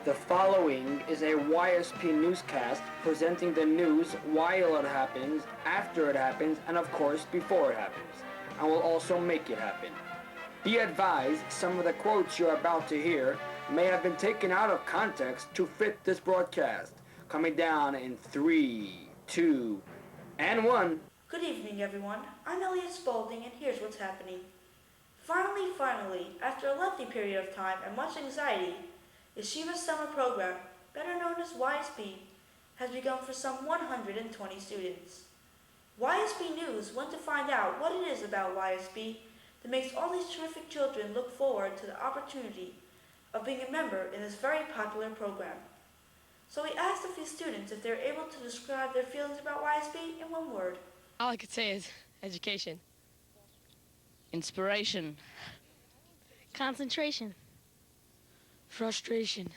The following is a YSP newscast presenting the news while it happens, after it happens, and of course before it happens, and will also make it happen. Be advised, some of the quotes you're about to hear may have been taken out of context to fit this broadcast. Coming down in 3, 2, and 1. Good evening, everyone. I'm Elliot Spaulding, and here's what's happening. Finally, after a lengthy period of time and much anxiety, Yeshiva's summer program, better known as YSP, has begun for some 120 students. YSP News went to find out what it is about YSP that makes all these terrific children look forward to the opportunity of being a member in this very popular program. So we asked a few students if they're able to describe their feelings about YSP in one word. All I could say is education. Inspiration. Concentration. Frustration.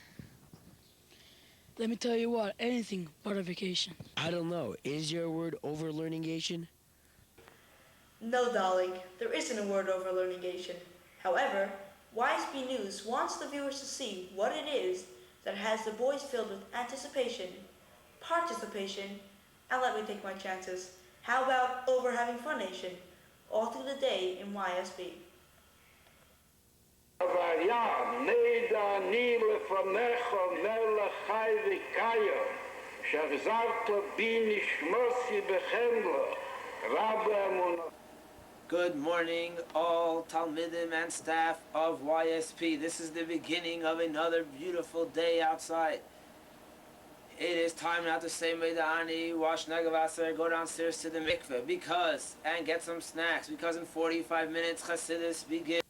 Let me tell you what, anything but a vacation. I don't know. Is your word overlearningation? No, darling, there isn't a word overlearningation. However, YSB News wants the viewers to see what it is that has the boys filled with anticipation, participation, and let me take my chances. How about over having fun nation, all through the day in YSB. Good morning, all Talmidim and staff of YSP. This is the beginning of another beautiful day outside. It is time now to say Meida'ani, wash Nagavasar, go downstairs to the mikveh, and get some snacks, because in 45 minutes Chassidus begins.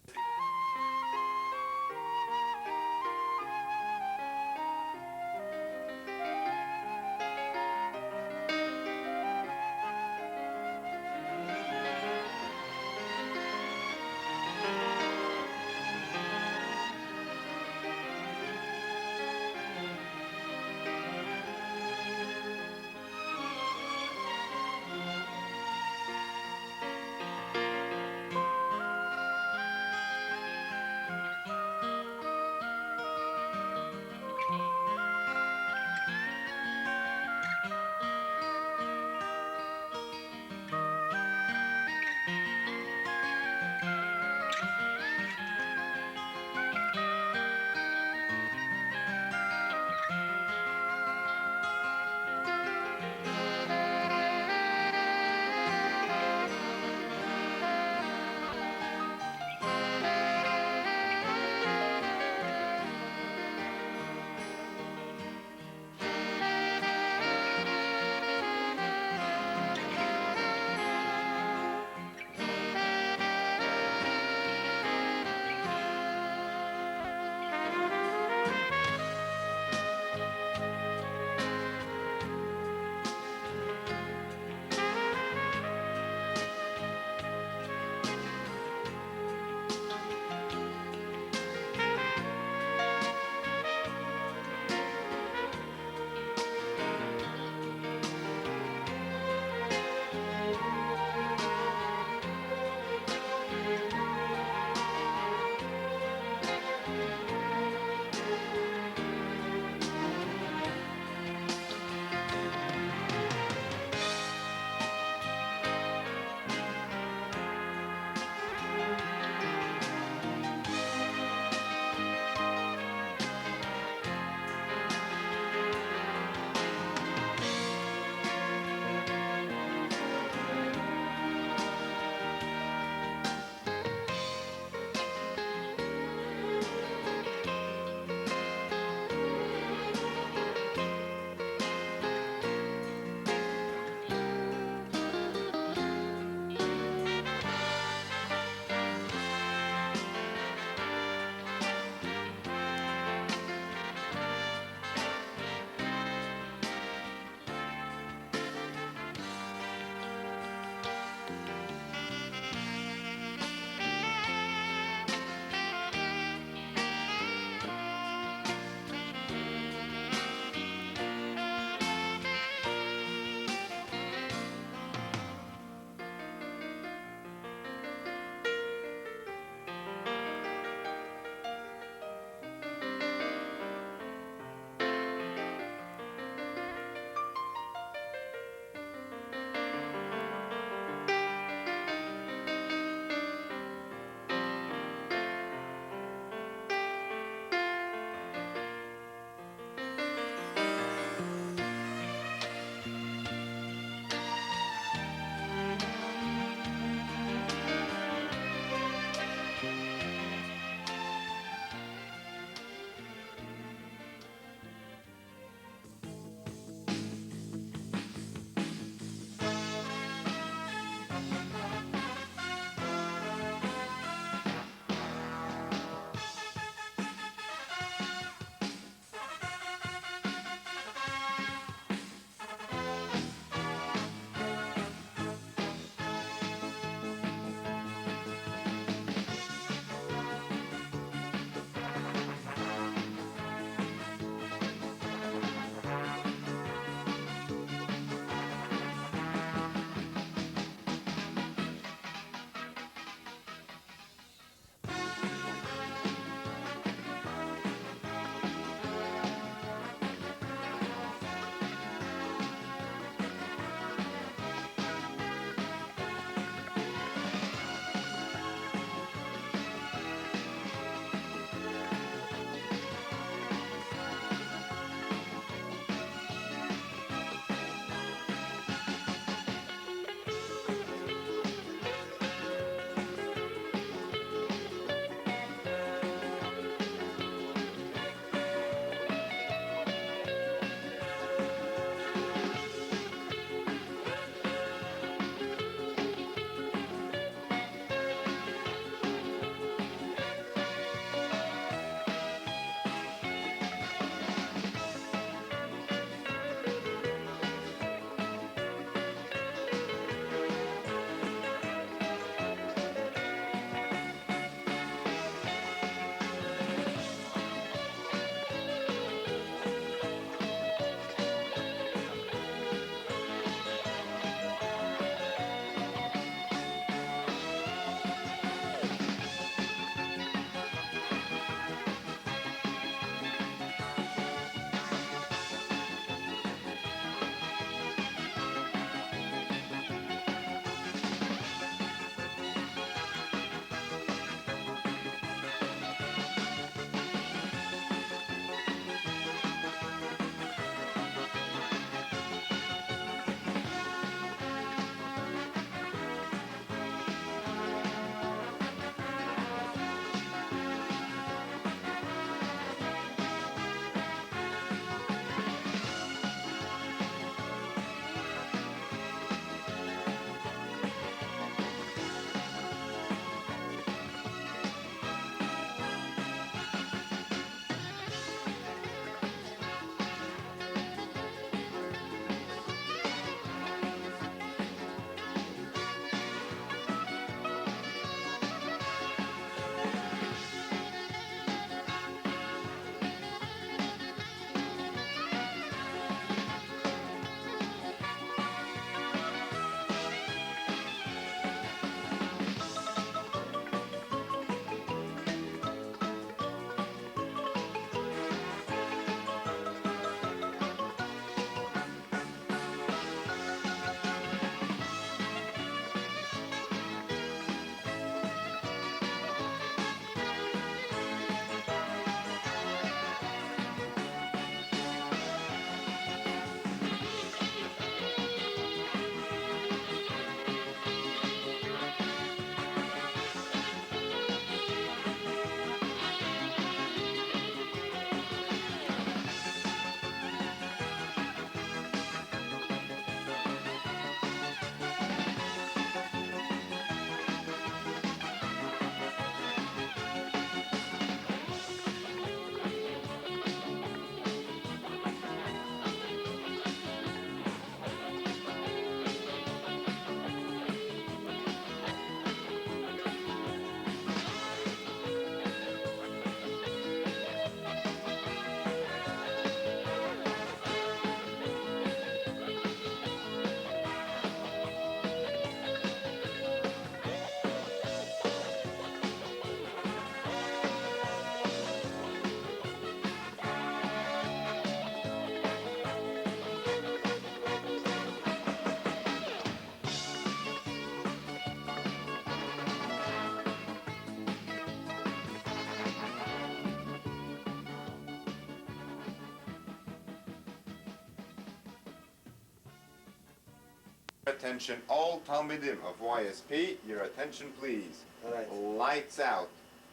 Attention all Talmidim of YSP, your attention please. Alright. Lights out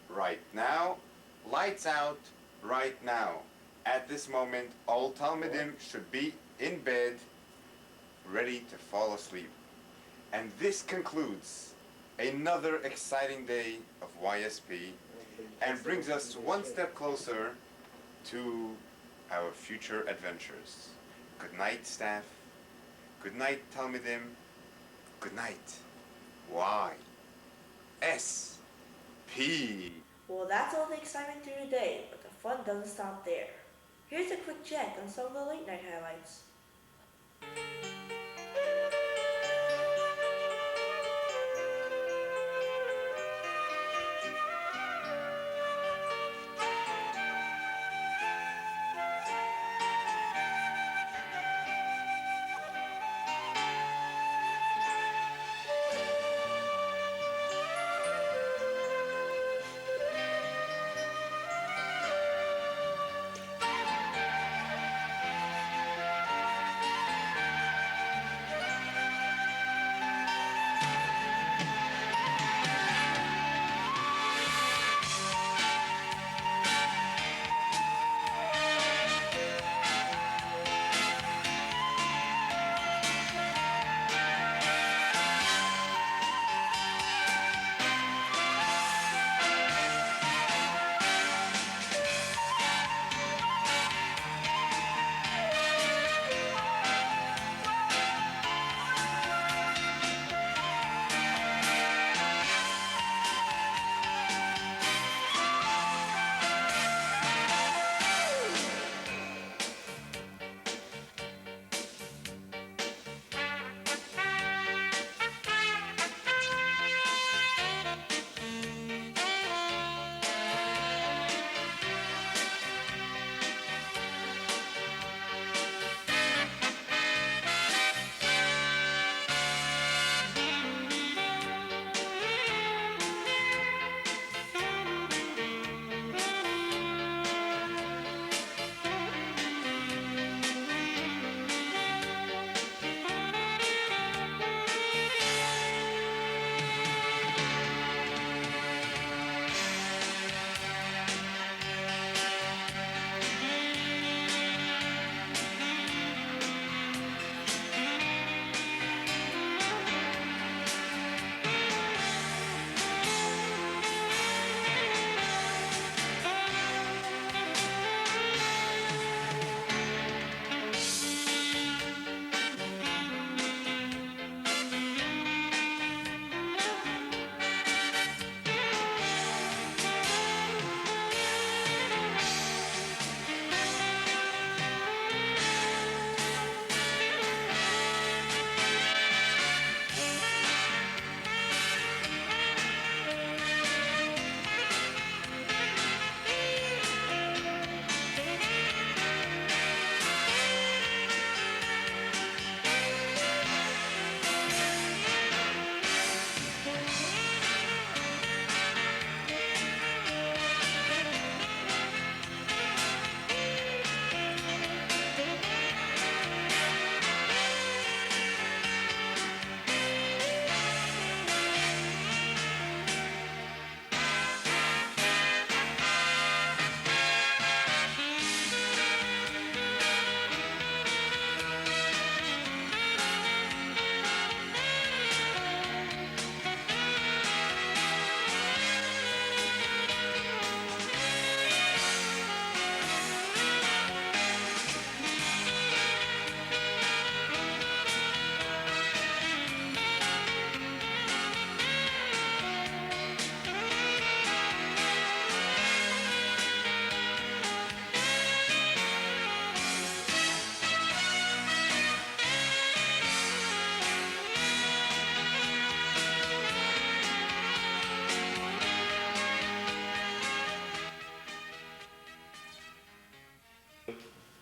right now. Lights out right now. At this moment, all Talmidim should be in bed, ready to fall asleep. And this concludes another exciting day of YSP and brings us one step closer to our future adventures. Good night, staff. Good night, Talmidim. Good night. YSP. Well, that's all the excitement through today, but the fun doesn't stop there. Here's a quick check on some of the late night highlights.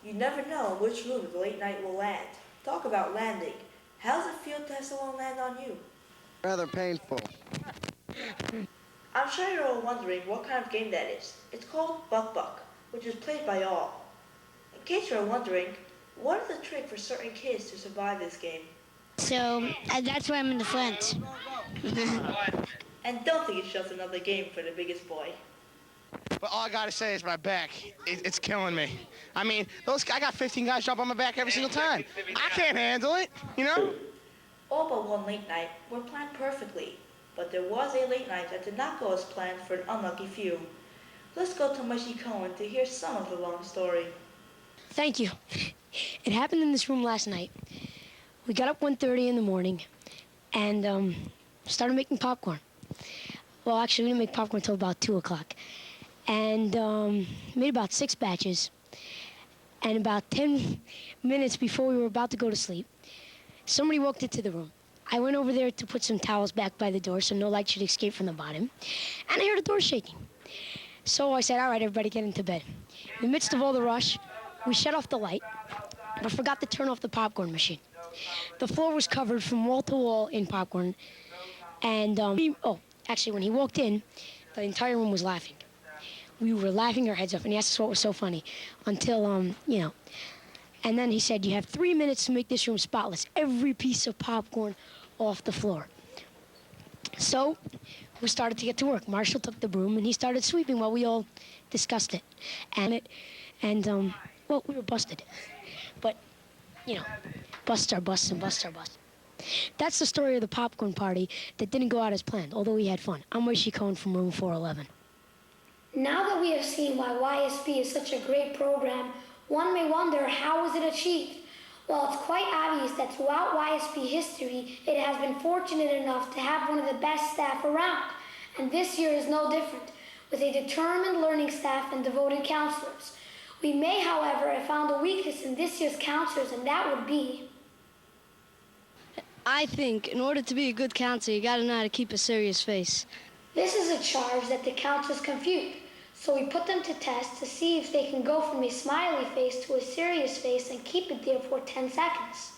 You never know which room the late night will land. Talk about landing. How does it feel to have someone land on you? Rather painful. I'm sure you're all wondering what kind of game that is. It's called Buck Buck, which is played by all. In case you're wondering, what is the trick for certain kids to survive this game? So that's why I'm in the front. And don't think it's just another game for the biggest boy. But all I gotta say is my back, it's killing me. I mean, I got 15 guys jump on my back every single time. I can't handle it, you know? All but one late night were planned perfectly, but there was a late night that did not go as planned for an unlucky few. Let's go to Mushy Cohen to hear some of the long story. Thank you. It happened in this room last night. We got up 1:30 in the morning and started making popcorn. Well, actually, we didn't make popcorn until about 2 o'clock. And made about 6 batches. And about 10 minutes before we were about to go to sleep, somebody walked into the room. I went over there to put some towels back by the door so no light should escape from the bottom. And I heard the door shaking. So I said, all right, everybody get into bed. In the midst of all the rush, we shut off the light, but forgot to turn off the popcorn machine. The floor was covered from wall to wall in popcorn. And, actually, when he walked in, the entire room was laughing. We were laughing our heads off, and he asked us what was so funny until, And then he said, you have 3 minutes to make this room spotless. Every piece of popcorn off the floor. So we started to get to work. Marshall took the broom, and he started sweeping while we all discussed it. Well, we were busted. But, busts are busts and busts are busts. That's the story of the popcorn party that didn't go out as planned, although we had fun. I'm Rishi Cohen from room 411. Now that we have seen why YSP is such a great program, one may wonder, how was it achieved? Well, it's quite obvious that throughout YSP history, it has been fortunate enough to have one of the best staff around. And this year is no different, with a determined learning staff and devoted counselors. We may, however, have found a weakness in this year's counselors, and that would be... I think in order to be a good counselor, you gotta know how to keep a serious face. This is a charge that the counselors compute. So we put them to test to see if they can go from a smiley face to a serious face and keep it there for 10 seconds.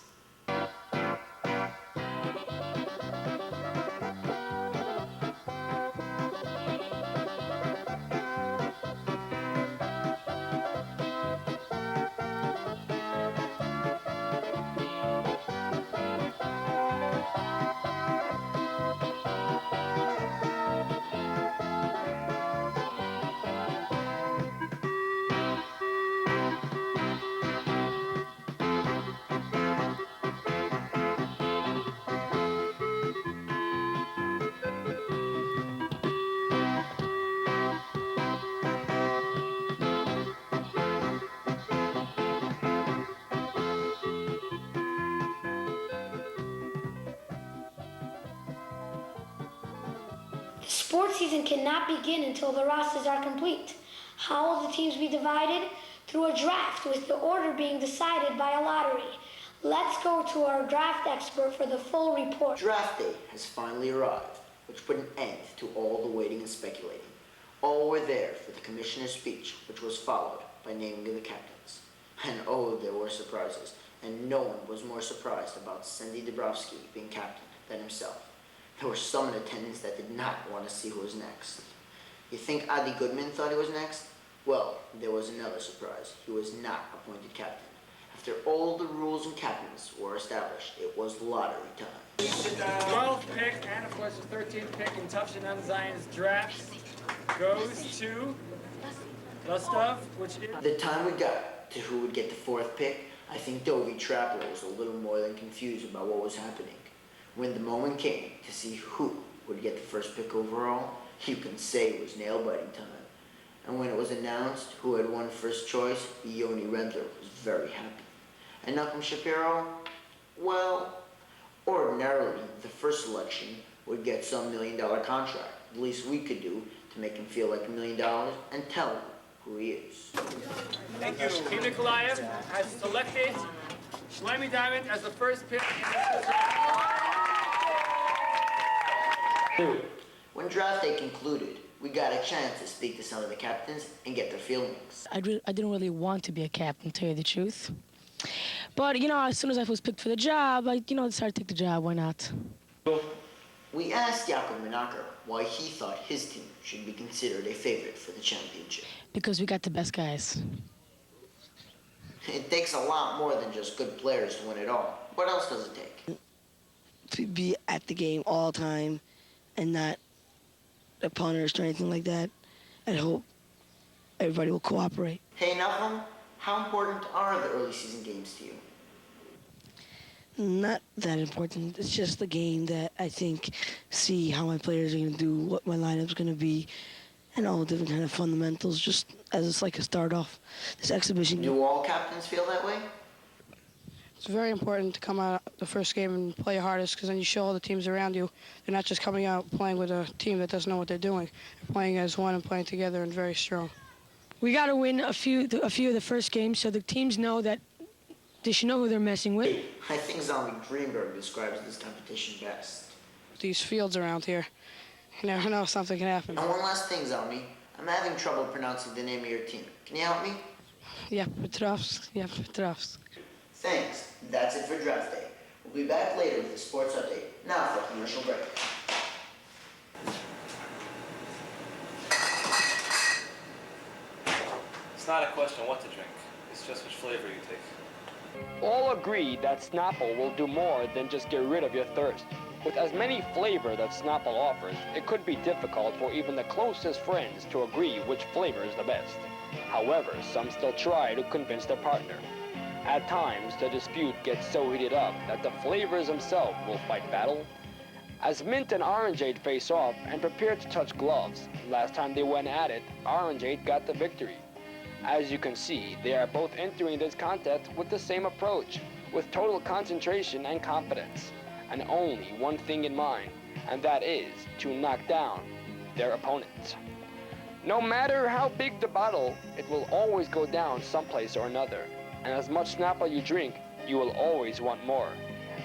The sports season cannot begin until the rosters are complete. How will the teams be divided? Through a draft, with the order being decided by a lottery. Let's go to our draft expert for the full report. Draft day has finally arrived, which put an end to all the waiting and speculating. All were there for the commissioner's speech, which was followed by naming of the captains. And oh, there were surprises, and no one was more surprised about Cindy Dabrowski being captain than himself. There were some in attendance that did not want to see who was next. You think Adi Goodman thought he was next? Well, there was another surprise. He was not appointed captain. After all the rules and captains were established, it was lottery time. 12th pick, and of course the 13th pick in Tufshin Zion's draft goes to Gustav, which is... The time we got to who would get the 4th pick, I think Dovey Trapper was a little more than confused about what was happening. When the moment came to see who would get the first pick overall, you can say it was nail-biting time. And when it was announced who had won first choice, Yoni Redler was very happy. And Malcolm Shapiro, well, ordinarily the first selection would get some $1 million contract. The least we could do to make him feel like $1 million and tell him who he is. Thank you. Team Nikolaev has selected Shlomi Diamond as the first pick in this draft. When draft day concluded, we got a chance to speak to some of the captains and get their feelings. I didn't really want to be a captain, to tell you the truth. But, as soon as I was picked for the job, I decided to take the job. Why not? We asked Yaakov Menaker why he thought his team should be considered a favorite for the championship. Because we got the best guys. It takes a lot more than just good players to win it all. What else does it take? to be at the game all the time and not punished or anything like that. I hope everybody will cooperate. Hey, Malcolm, how important are the early season games to you? Not that important. It's just the game that I think see how my players are going to do, what my lineup's going to be, and all different kind of fundamentals, just as it's like a start off. This exhibition. Do all captains feel that way? It's very important to come out the first game and play your hardest, because then you show all the teams around you they're not just coming out playing with a team that doesn't know what they're doing. They're playing as one and playing together and very strong. We got to win a few of the first games so the teams know that they should know who they're messing with. I think Zombie Greenberg describes this competition best. These fields around here, you never know if something can happen. And one last thing, Zombie. I'm having trouble pronouncing the name of your team. Can you help me? Yeah, Petrovsk. Thanks. That's it for draft day. We'll be back later with the sports update. Now for a commercial break. It's not a question what to drink. It's just which flavor you take. All agree that Snapple will do more than just get rid of your thirst. With as many flavors that Snapple offers, it could be difficult for even the closest friends to agree which flavor is the best. However, some still try to convince their partner. At times, the dispute gets so heated up that the flavors themselves will fight battle. As Mint and Orangeade face off and prepare to touch gloves, last time they went at it, Orangeade got the victory. As you can see, they are both entering this contest with the same approach, with total concentration and confidence, and only one thing in mind, and that is to knock down their opponents. No matter how big the bottle, it will always go down someplace or another, and as much Snapple you drink, you will always want more,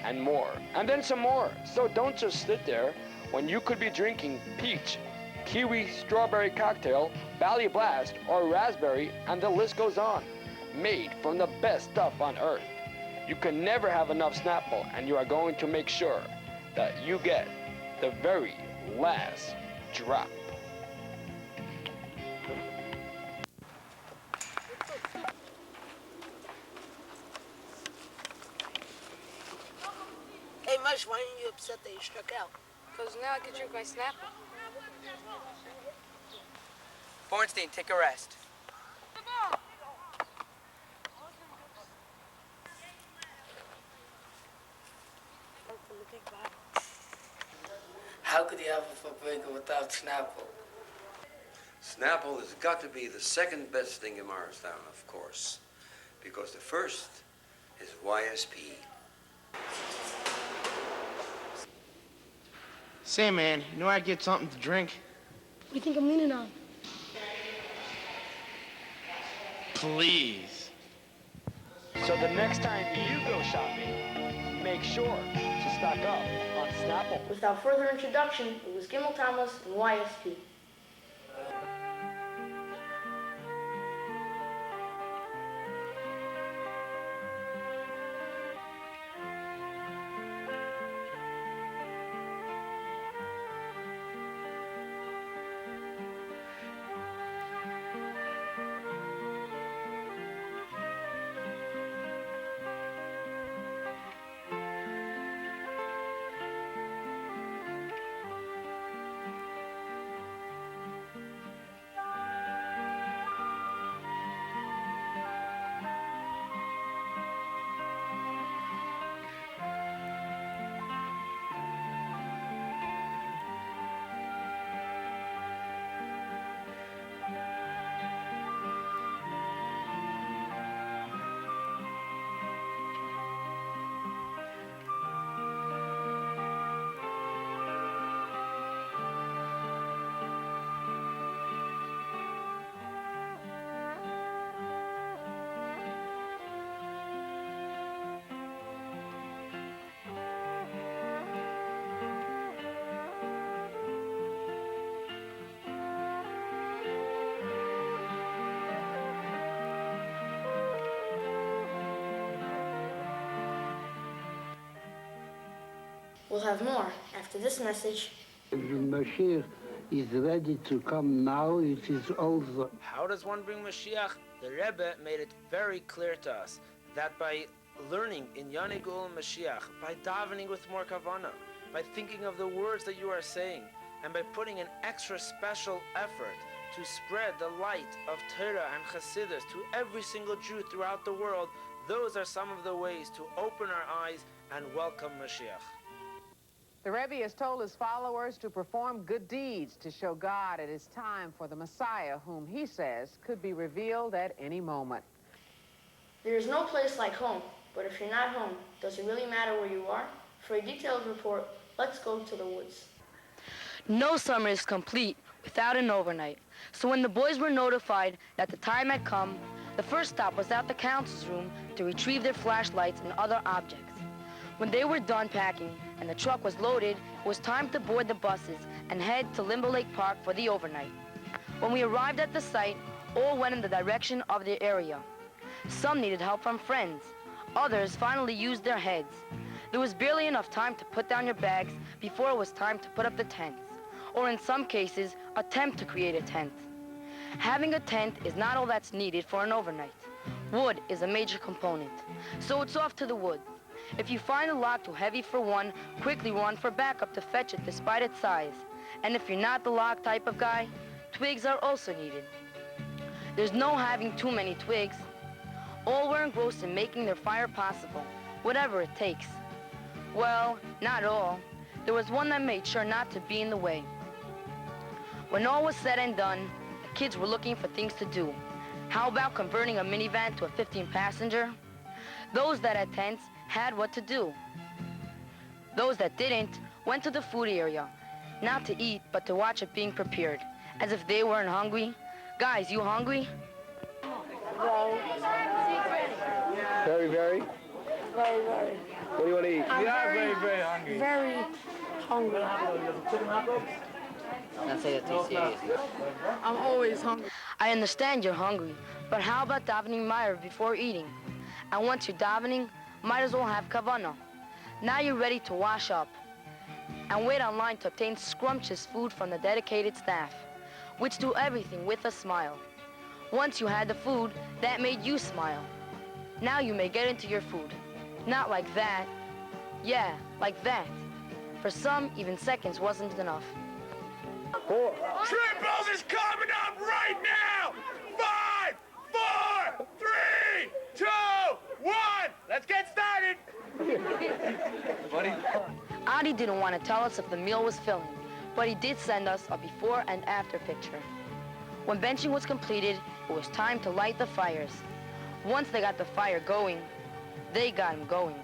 and then some more. So don't just sit there when you could be drinking peach, kiwi strawberry cocktail, Bally Blast, or raspberry, and the list goes on. Made from the best stuff on earth. You can never have enough Snapple, and you are going to make sure that you get the very last drop. Hey, Mush, why aren't you upset that you struck out? Because now I can drink my Snapple. Bornstein, take a rest. How could you have a foot breaker without Snapple? Snapple has got to be the second best thing in Morristown, of course, because the first is YSP. Say, man, you know I'd get something to drink? What do you think I'm leaning on? Please. So the next time you go shopping, make sure to stock up on Snapple. Without further introduction, it was Gimel Thomas and YSP. We'll have more after this message. The Mashiach is ready to come now. It is over. How does one bring Mashiach? The Rebbe made it very clear to us that by learning in Yanegul and Mashiach, by davening with more kavanah, by thinking of the words that you are saying, and by putting an extra special effort to spread the light of Torah and Chassidus to every single Jew throughout the world, those are some of the ways to open our eyes and welcome Mashiach. The Rebbe has told his followers to perform good deeds to show God it is time for the Messiah, whom he says could be revealed at any moment. There is no place like home, but if you're not home, does it really matter where you are? For a detailed report, let's go to the woods. No summer is complete without an overnight. So when the boys were notified that the time had come, the first stop was at the council's room to retrieve their flashlights and other objects. When they were done packing and the truck was loaded, it was time to board the buses and head to Limbo Lake Park for the overnight. When we arrived at the site, all went in the direction of their area. Some needed help from friends. Others finally used their heads. There was barely enough time to put down your bags before it was time to put up the tents, or in some cases, attempt to create a tent. Having a tent is not all that's needed for an overnight. Wood is a major component, so it's off to the woods. If you find a log too heavy for one, quickly run for backup to fetch it despite its size. And if you're not the log type of guy, twigs are also needed. There's no having too many twigs. All were engrossed in making their fire possible, whatever it takes. Well, not all. There was one that made sure not to be in the way. When all was said and done, the kids were looking for things to do. How about converting a minivan to a 15-passenger? Those that had tents had what to do. Those that didn't went to the food area, not to eat, but to watch it being prepared, as if they weren't hungry. Guys, you hungry? Very, very? Very, very. What do you want to eat? I'm very hungry. Very hungry. Not say that too serious. I'm always hungry. I understand you're hungry, but how about davening Meir before eating? And once you're davening, might as well have kavanah. Now you're ready to wash up and wait online to obtain scrumptious food from the dedicated staff, which do everything with a smile. Once you had the food, that made you smile. Now you may get into your food. Not like that. Yeah, like that. For some, even seconds wasn't enough. Triples is coming up right now! 5, 4, 3, 2, 1! Let's get started! Buddy? Adi didn't want to tell us if the meal was filling, but he did send us a before and after picture. When benching was completed, it was time to light the fires. Once they got the fire going, they got him going.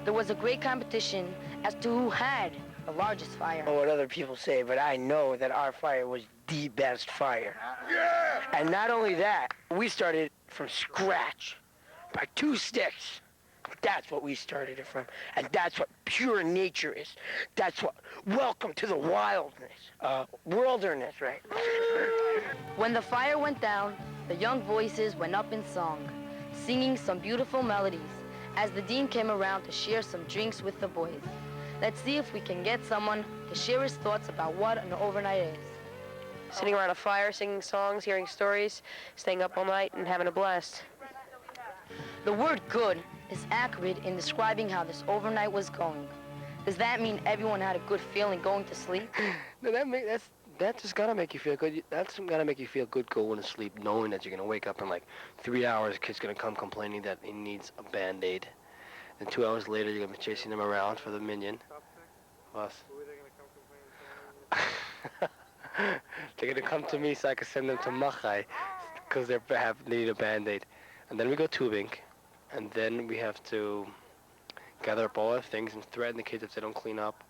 There was a great competition as to who had the largest fire. What other people say, but I know that our fire was the best fire. Yeah! And not only that, we started from scratch by 2 sticks. That's what we started it from. And that's what pure nature is. That's what, welcome to the wilderness. Wilderness, right? When the fire went down, the young voices went up in song, singing some beautiful melodies as the dean came around to share some drinks with the boys. Let's see if we can get someone to share his thoughts about what an overnight is. Sitting around a fire, singing songs, hearing stories, staying up all night, and having a blast. The word good is accurate in describing how this overnight was going. Does that mean everyone had a good feeling going to sleep? No, that just gotta make you feel good. That's gotta make you feel good going to sleep, knowing that you're gonna wake up in like 3 hours. Kid's gonna come complaining that he needs a Band-Aid. And 2 hours later, you're gonna be chasing him around for the minion. What? They're gonna come to me so I can send them to Machai because they need a Band-Aid. And then we go tubing, and then we have to gather up all our things and threaten the kids if they don't clean up.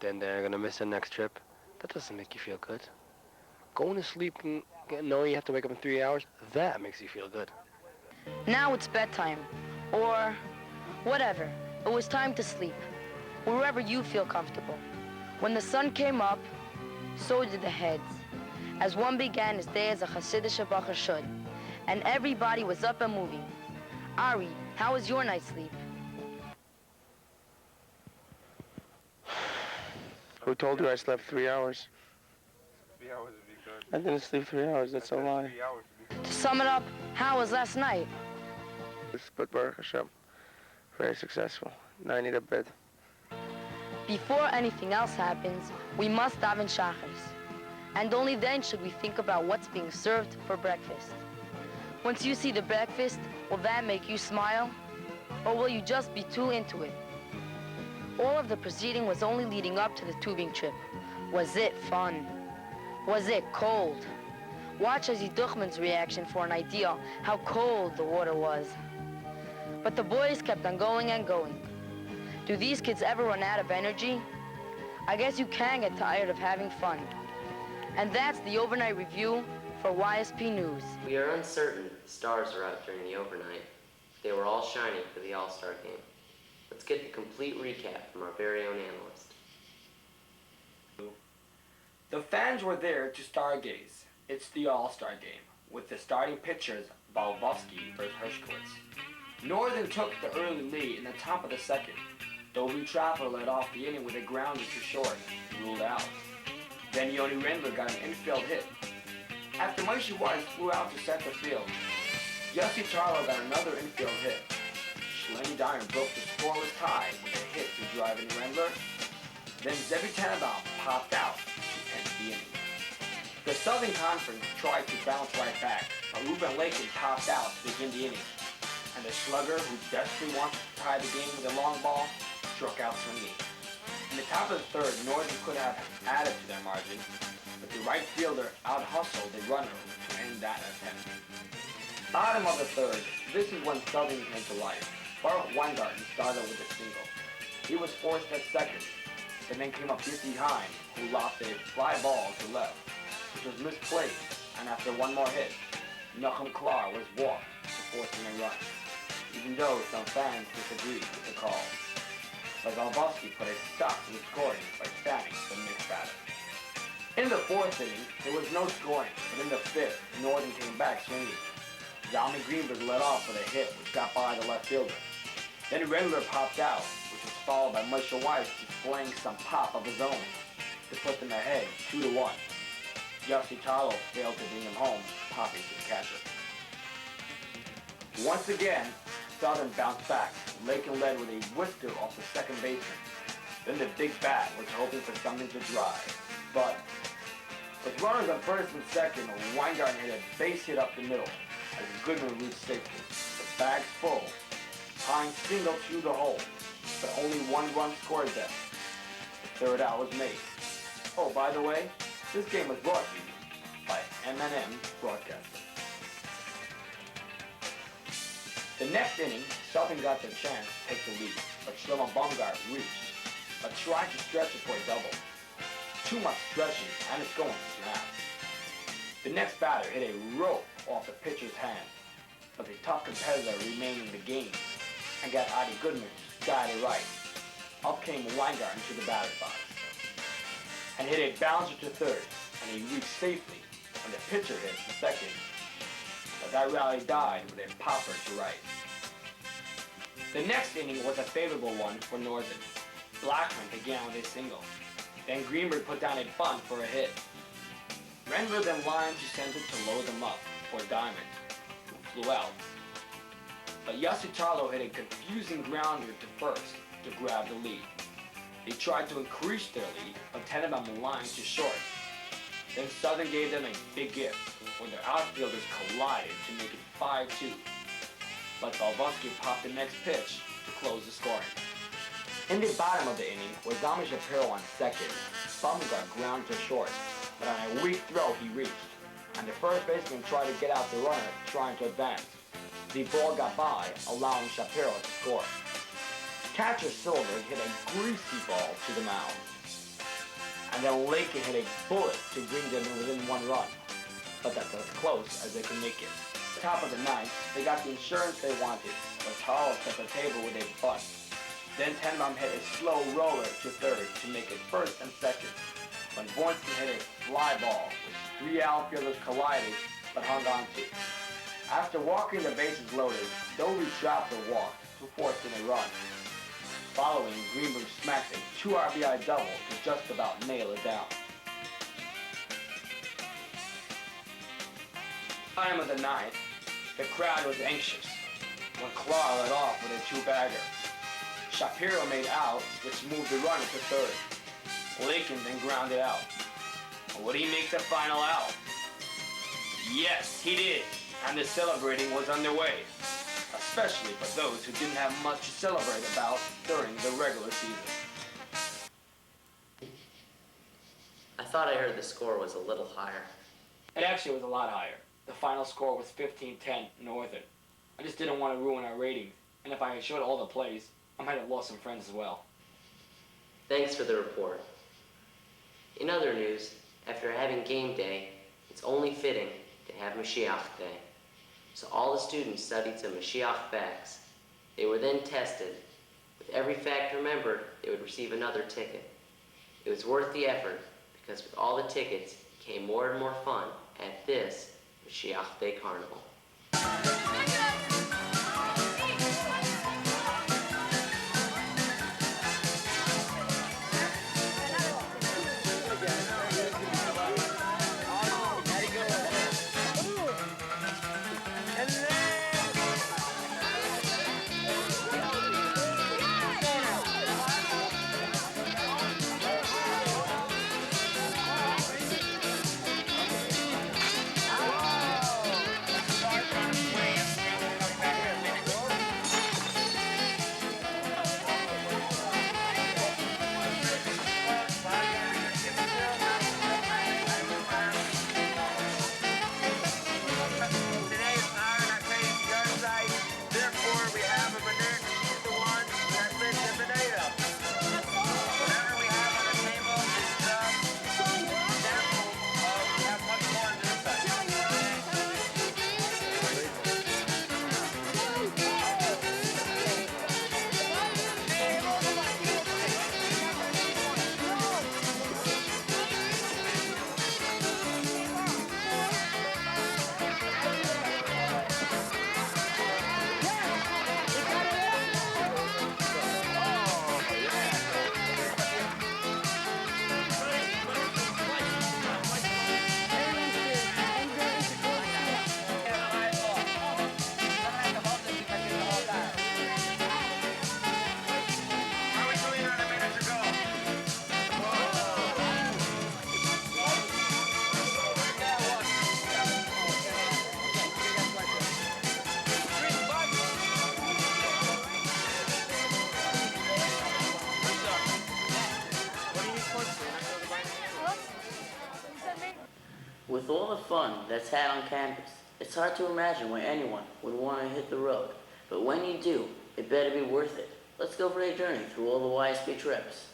Then they're gonna miss the next trip. That doesn't make you feel good. Going to sleep and knowing you have to wake up in 3 hours, that makes you feel good. Now it's bedtime, or whatever. It was time to sleep, wherever you feel comfortable. When the sun came up, so did the heads, as one began his day as a Hasidic Bacher should, and everybody was up and moving. Ari, how was your night's sleep? Who told you I slept 3 hours? 3 hours would be good. I didn't sleep 3 hours, that's a lie. 3 hours would be good. To sum it up, how was last night? But Baruch Hashem, Very successful. Now I need a bed. Before anything else happens, we must daven shacharis. And only then should we think about what's being served for breakfast. Once you see the breakfast, will that make you smile? Or will you just be too into it? All of the proceeding was only leading up to the tubing trip. Was it fun? Was it cold? Watch Azzy Duchman's reaction for an idea how cold the water was. But the boys kept on going and going. Do these kids ever run out of energy? I guess you can get tired of having fun. And that's the overnight review for YSP News. We are uncertain if the stars are out during the overnight. They were all shining for the All-Star game. Let's get the complete recap from our very own analyst. The fans were there to stargaze. It's the All-Star game, with the starting pitchers Balvovsky versus Hershkowitz. Northern took the early lead in the top of the second. Doby Trapper led off the inning with a grounder to short, ruled out. Then Yoni Rendler got an infield hit. After Moshe Weiss flew out to center field, Yossi Charlo got another infield hit. Shlomi Diamond broke the scoreless tie with a hit to drive in Rendler. Then Zevi Tannenbaum popped out to end the inning. The Southern Conference tried to bounce right back, but Ruben Lakin popped out to begin the inning. And the slugger, who desperately wanted to tie the game with a long ball, struck out swinging. In the top of the third, Northern could have added to their margin, but the right fielder out-hustled the runner to end that attempt. Bottom of the third, this is when Southern came to life. Baruch Weingarten started with a single. He was forced at second, and then came up Yissi Hine, who lost a fly ball to left, which was misplaced, and after one more hit, Nachum Klar was walked to forcing a run, even though some fans disagreed with the call. But Balvovsky put a stop to the scoring by standing the next batter. In the fourth inning, there was no scoring, but in the fifth, Northern came back swinging. Zalman Greenberg led off with a hit which got by the left fielder. Then Rendler popped out, which was followed by Moshe Weiss displaying some pop of his own to put them ahead 2-1. Yossi Charlo failed to bring him home, popping to the catcher. Once again, Southern bounced back. Lakin led with a whisker off the second baseman. Then the big bat was hoping for something to drive. But with runners on first and second, Weingarten hit a base hit up the middle as Goodman reached safety. The bag's full. Hine singled through the hole, but only one run scored there. The third out was made. Oh, by the way, this game was brought to you by M&M Broadcasting. The next inning, Southern got their chance to take the lead, but Shlomo Baumgart reached, but tried to stretch it for a double. Too much stretching, and it's going to snap. The next batter hit a rope off the pitcher's hand, but the tough competitor remained in the game and got Adi Goodman to sky to right. Up came Weingarten to the batter's box and hit a bouncer to third, and he reached safely when the pitcher hit the second. But that rally died with a popper to right. The next inning was a favorable one for Northern. Blackman began with a single. Then Greenberg put down a bunt for a hit. Rendler then lined to center to load them up for Diamond, who flew out. But Yossi Charlo hit a confusing grounder to first to grab the lead. They tried to increase their lead, but Tannenbaum lined to short. Then Southern gave them a big gift when their outfielders collided to make it 5-2. But Balvovsky popped the next pitch to close the scoring. In the bottom of the inning, with Zalman Shapiro on second, Baumgart grounded to short, but on a weak throw he reached, and the first baseman tried to get out the runner trying to advance. The ball got by, allowing Shapiro to score. Catcher Silver hit a greasy ball to the mound, and then Lakin hit a bullet to bring them within one run, but that's as close as they could make it. Top of the ninth, they got the insurance they wanted, but Charles set the table with a bunt. Then Tannenbaum hit a slow roller to third to make it first and second, when Bornstein hit a fly ball, which three outfielders collided but hung on to. After walking the bases loaded, Doby dropped the walk to force in a run. Following, Greenberg smacked a 2 RBI double to just about nail it down. Time of the ninth, the crowd was anxious. When Claw led off with a two-bagger. Shapiro made out, which moved the runner to third. Lakin then grounded out. Would he make the final out? Yes, he did, and the celebrating was underway, especially for those who didn't have much to celebrate about during the regular season. I thought I heard the score was a little higher. It actually was a lot higher. The final score was 15-10 Northern. I just didn't want to ruin our ratings, and if I had showed all the plays, I might have lost some friends as well. Thanks for the report. In other news, after having game day, it's only fitting to have Mashiach day. So all the students studied some Mashiach facts. They were then tested. With every fact remembered, they would receive another ticket. It was worth the effort, because with all the tickets came more and more fun at this Mashiach Day Carnival. With all the fun that's had on campus, it's hard to imagine why anyone would want to hit the road. But when you do, it better be worth it. Let's go for a journey through all the YSP trips.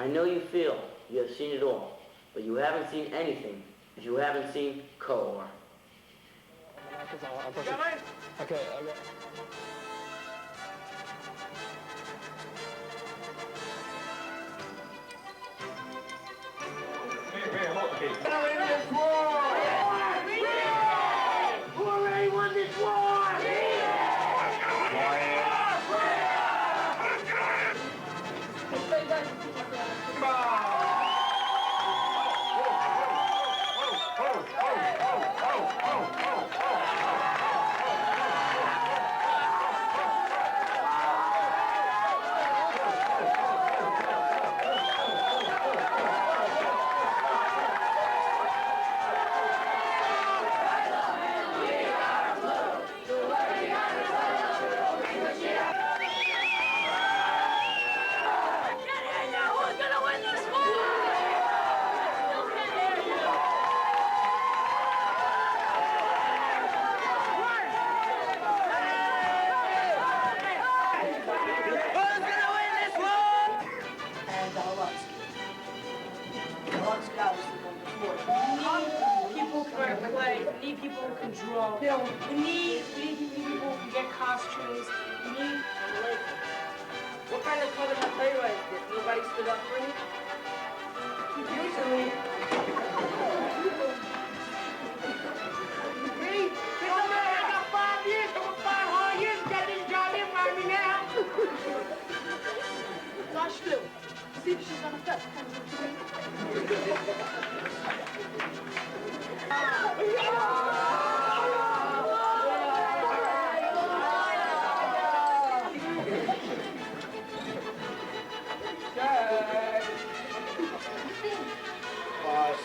I know you feel you have seen it all, but you haven't seen anything if you haven't seen Kohor. Okay. Who already won this war? Need people who can draw. We need people who can get costumes. We need What kind of color playwright is this? Nobody stood up for you? usually. Me? I got 5 years, over 5 hard years to get this job here by me now. Gosh, Lou. See if she's on the fence.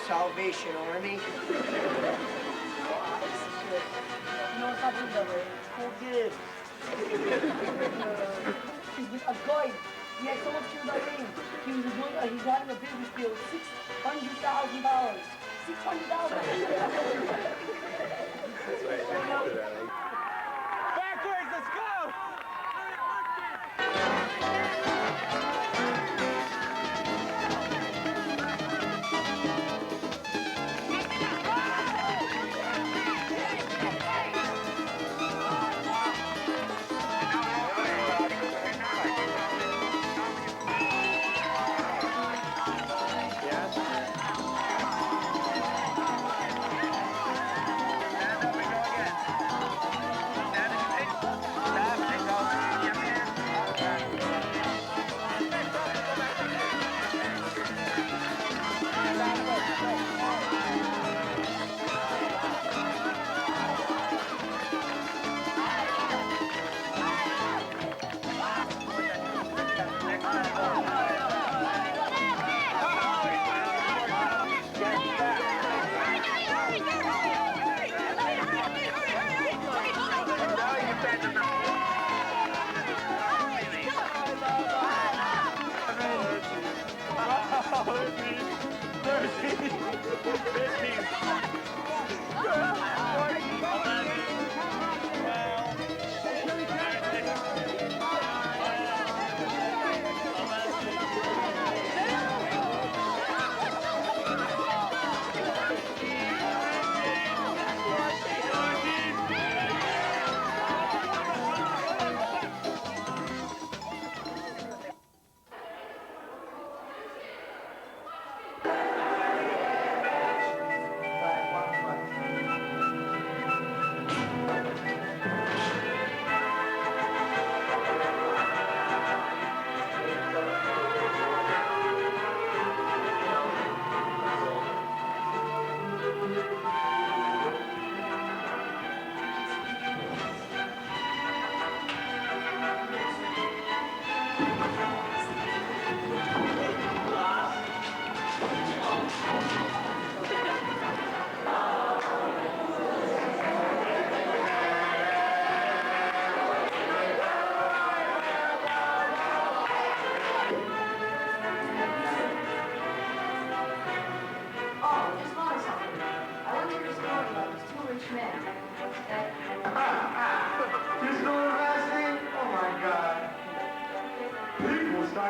Salvation Army. No, it's not that way. Forgive. A guy. He had so much killed that ring. He was he's having a business deal, $600,000. $600,000. Backwards, let's go!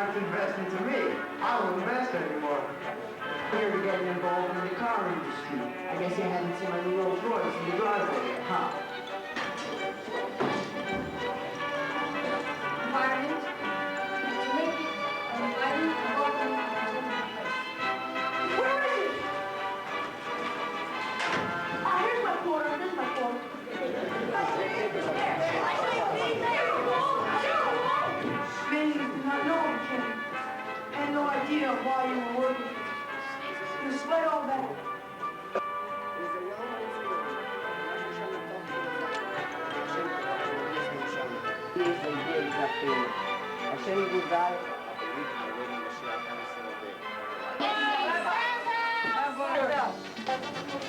wanted to invest into me. I won't invest anymore. You're getting involved in the car industry. I guess you hadn't seen my new Rolls Royce in the driveway yet, huh? Environment. To make it an environment involving where is it? Ah, here's my quarter. Here's my quarter. Many do not know, Ken. Had no idea why you were working. Despite all that,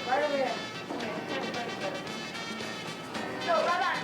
right over here. No, right on.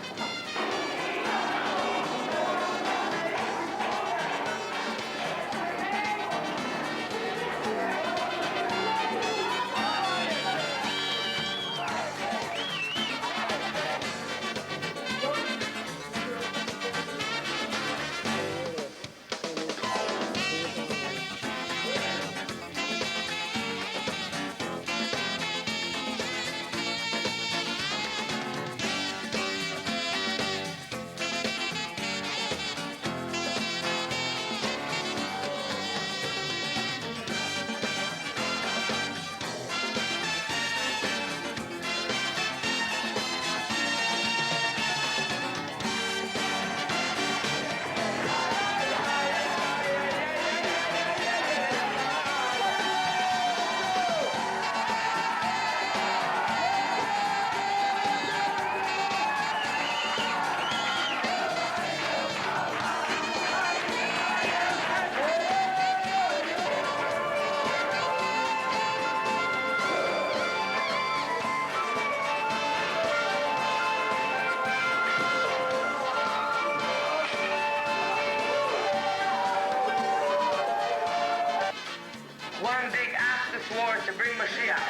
One big after sword to bring Mashiach.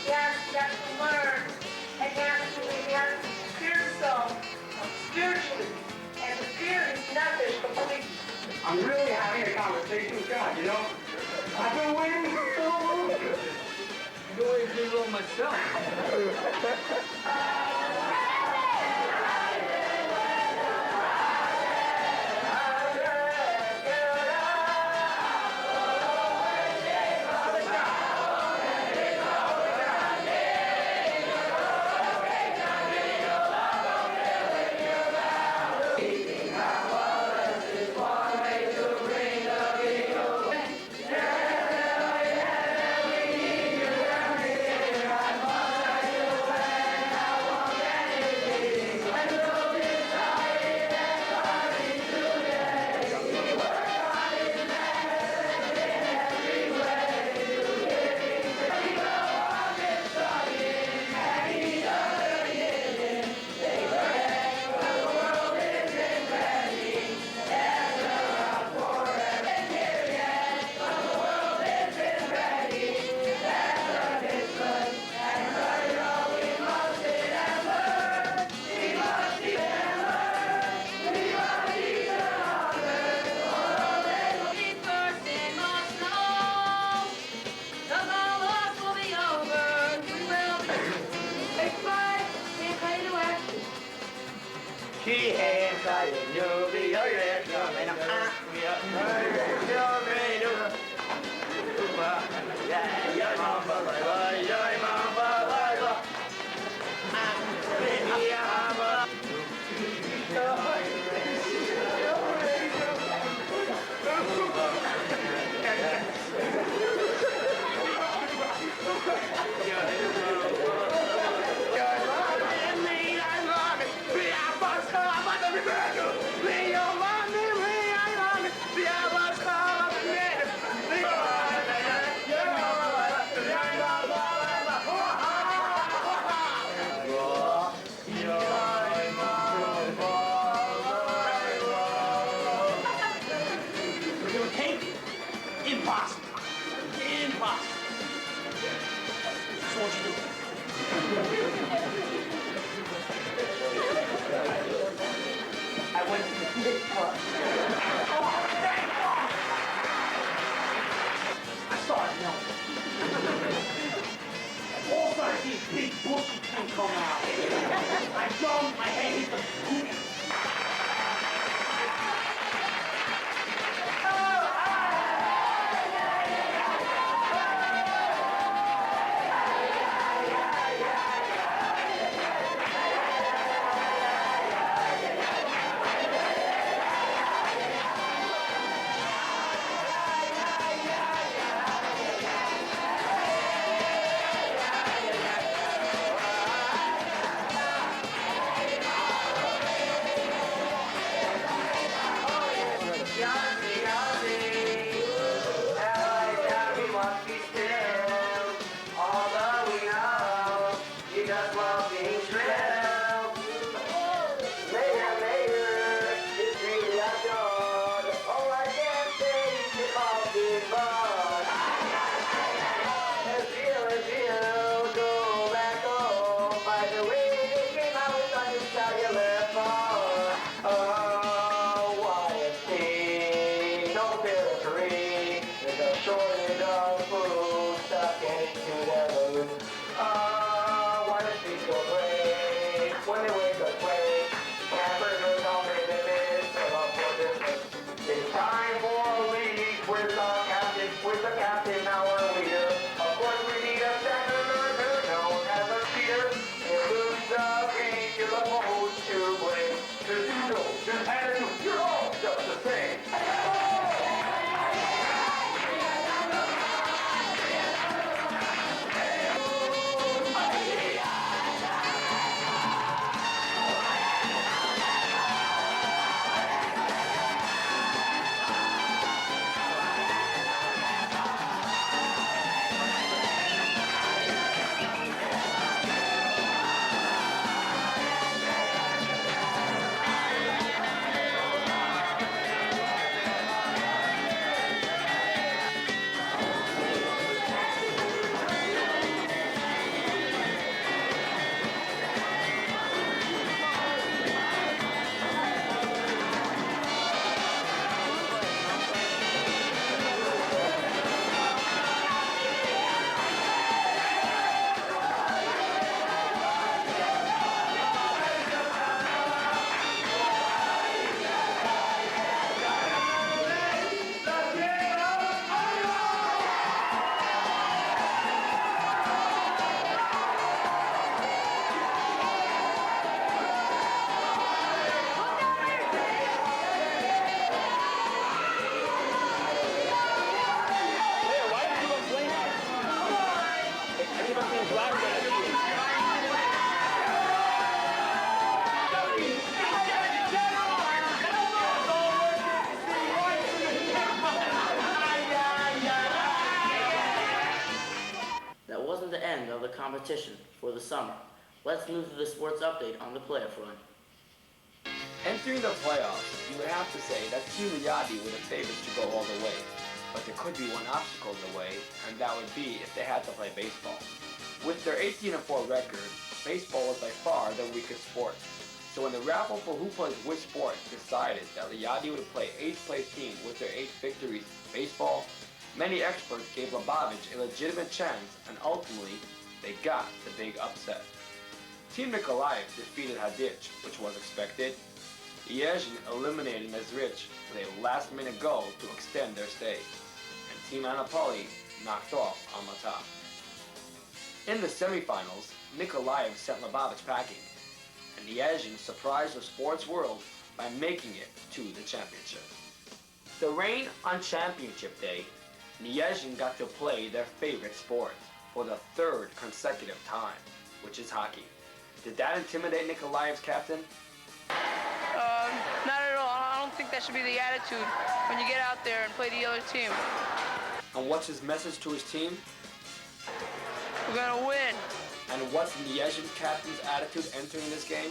Yes, you have to learn, and you have to fear yourself spiritually, and the fear is nothing completely. I'm really having a conversation with God, you know? I've been waiting so long. I've been waiting pretty long myself. big truck. Oh, thank God! I saw it melt. All of a sudden, these big bushy things come out. I jumped, my head hit the poop. That wasn't the end of the competition for the summer. Let's move to the sports update on the playoff run. Entering the playoffs, you would have to say that Team Yadi were the favorites to go all the way. But there could be one obstacle in the way, and that would be if they had to play baseball. With their 18-4 record, baseball was by far their weakest sport. So when the raffle for who plays which sport decided that Yadi would play 8th place team with their 8 victories in baseball, many experts gave Lubavitch a legitimate chance, and ultimately, they got the big upset. Team Nikolaev defeated Haditch, which was expected. Yezhin eliminated Mezrich with a last-minute goal to extend their stay, and Team Anapoli knocked off Almaty. In the semifinals, Nikolaev sent Lubavitch packing, and Yezhin surprised the sports world by making it to the championship. The rain on championship day, Yezhin got to play their favorite sport for the 3rd consecutive time, which is hockey. Did that intimidate Nikolaev's captain? Not at all. I don't think that should be the attitude when you get out there and play the other team. And what's his message to his team? We're gonna win. And what's Yezhin's captain's attitude entering this game?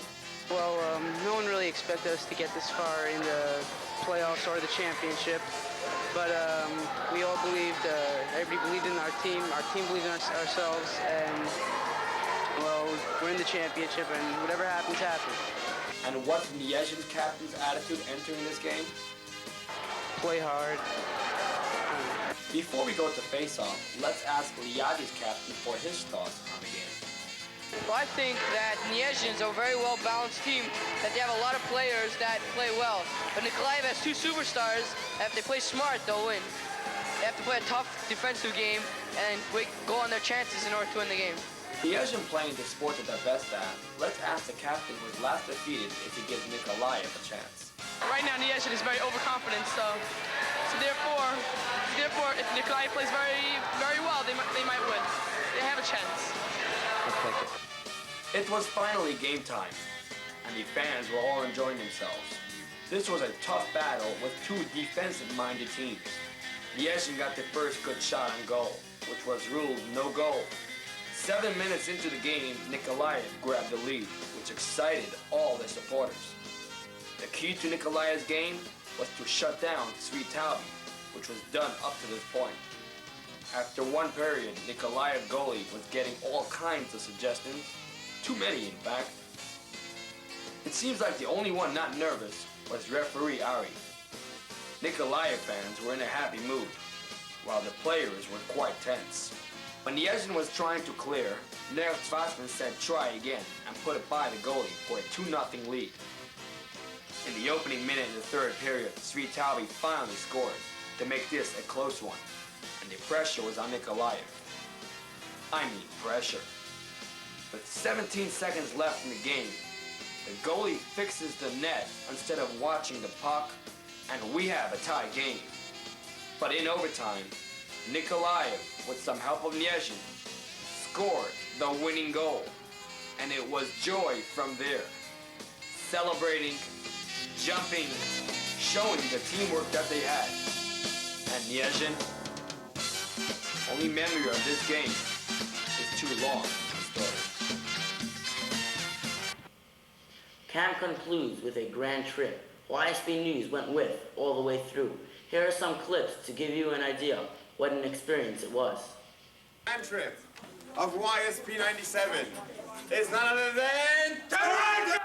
Well, no one really expected us to get this far in the playoffs or the championship. But we all believed, everybody believed in our team believed in ourselves, and, well, we're in the championship, and whatever happens, happens. And what's Niezhin's captain's attitude entering this game? Play hard. Before we go to face-off, let's ask Liadi's captain for his thoughts on the game. Well, I think that Niezhin is a very well-balanced team, that they have a lot of players that play well. But Nikolaev has two superstars, that if they play smart, they'll win. They have to play a tough defensive game and go on their chances in order to win the game. Niezhin playing the sport that they're best at, let's ask the captain who was last defeated if he gives Nikolaev a chance. Right now, Niezhin is very overconfident, so therefore, if Nikolaev plays very well, they might win. They have a chance. It was finally game time, and the fans were all enjoying themselves. This was a tough battle with two defensive-minded teams. Niezhin got the first good shot on goal, which was ruled no goal. 7 minutes into the game, Nikolaev grabbed the lead, which excited all the supporters. The key to Nikolaev's game was to shut down Svitavi, which was done up to this point. After one period, Nikolaev goalie was getting all kinds of suggestions, too many in fact. It seems like the only one not nervous was referee Ari. Nikolaev fans were in a happy mood, while the players were quite tense. When Niezhin was trying to clear, Nerv Zvatsman said try again and put it by the goalie for a 2-0 lead. In the opening minute of the third period, Svitavi finally scored to make this a close one, and the pressure was on Nikolaev. I mean pressure. With 17 seconds left in the game, the goalie fixes the net instead of watching the puck, and we have a tie game. But in overtime, Nikolaev, with some help of Niezhin, scored the winning goal, and it was joy from there. Celebrating, jumping, showing the teamwork that they had. And Niezhin, only memory of this game is too long to store. Camp concludes with a grand trip. YSB News went with all the way through. Here are some clips to give you an idea what an experience it was. Grand trip of YSP 97 is none other than Toronto!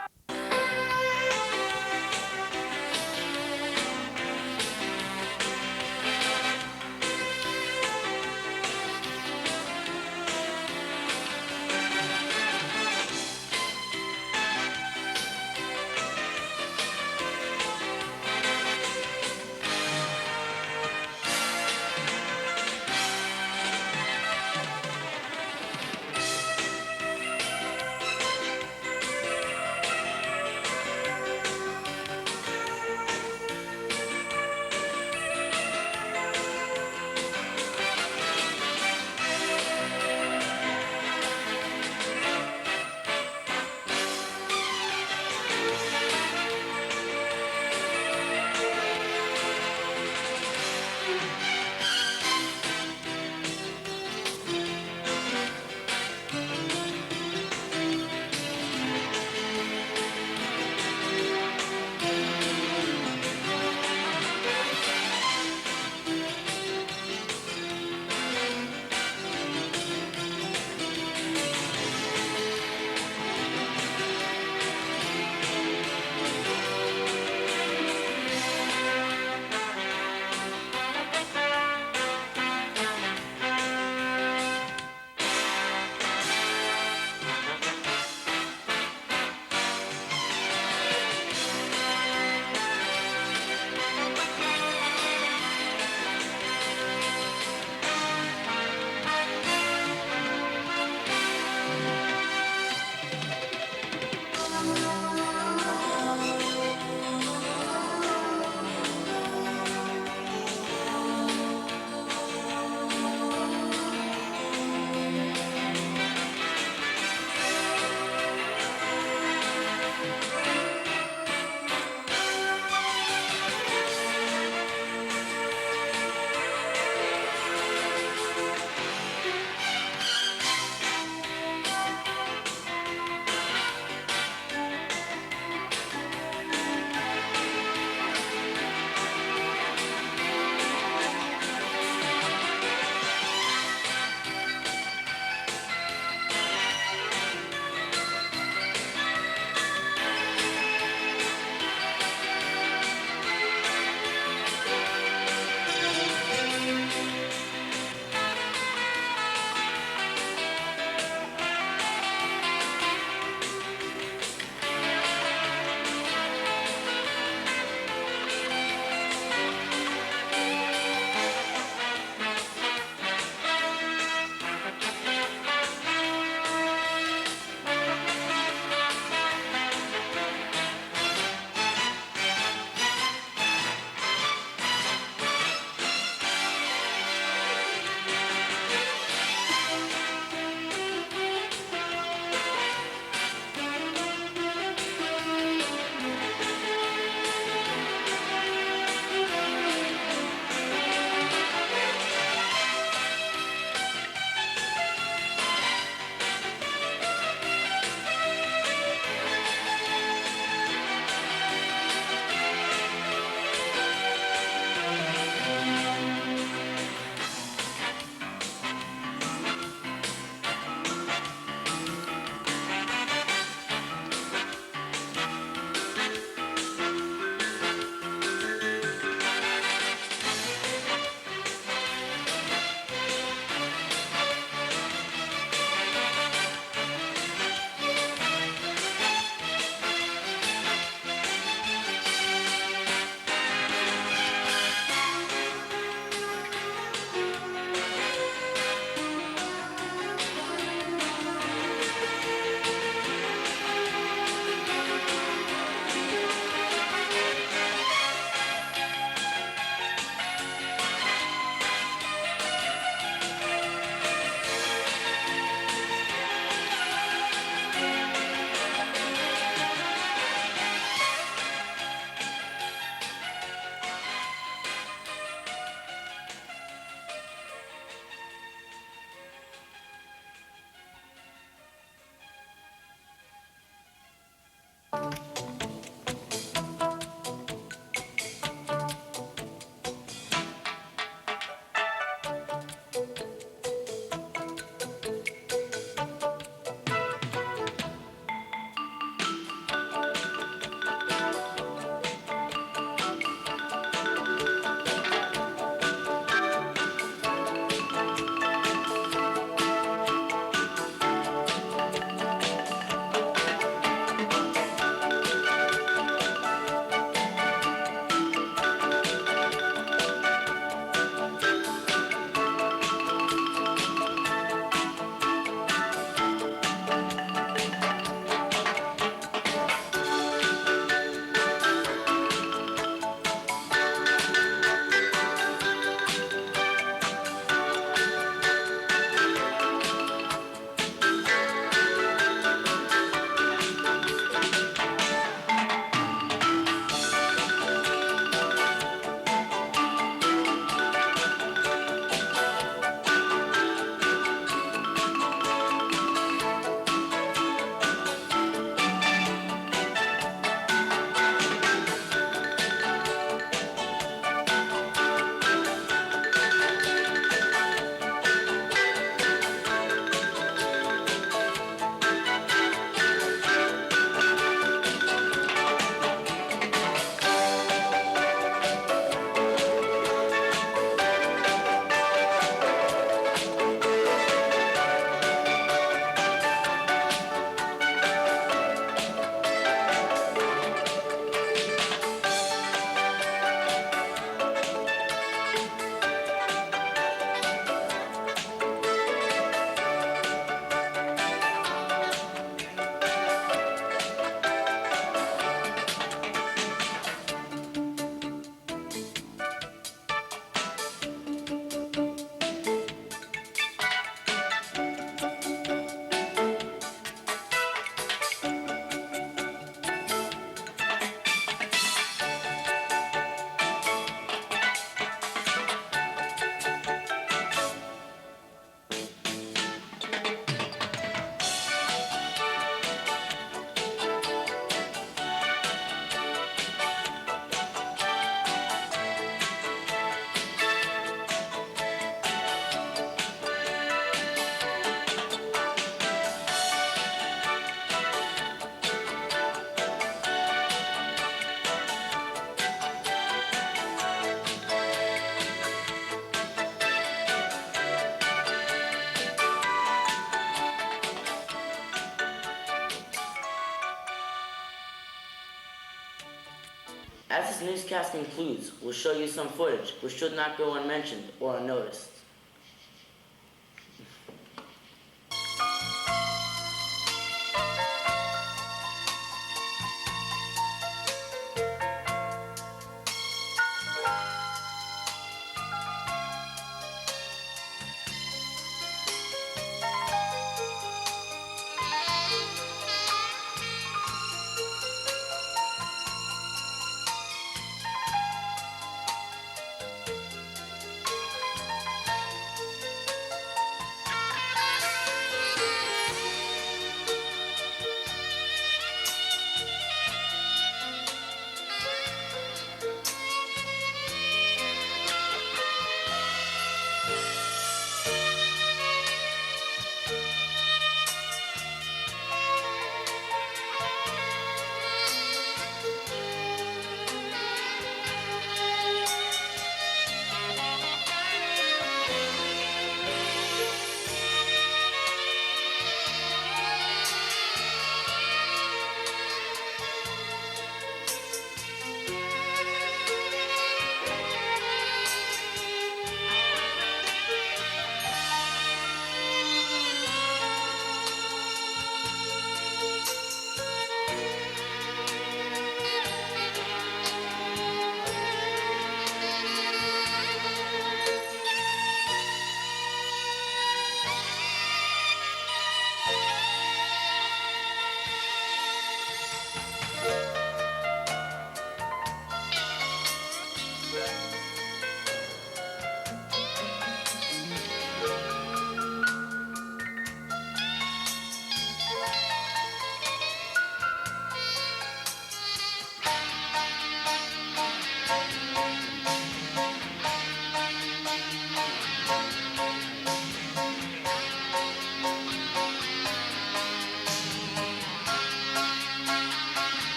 As this newscast concludes, we'll show you some footage which should not go unmentioned or unnoticed.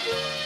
Thank you.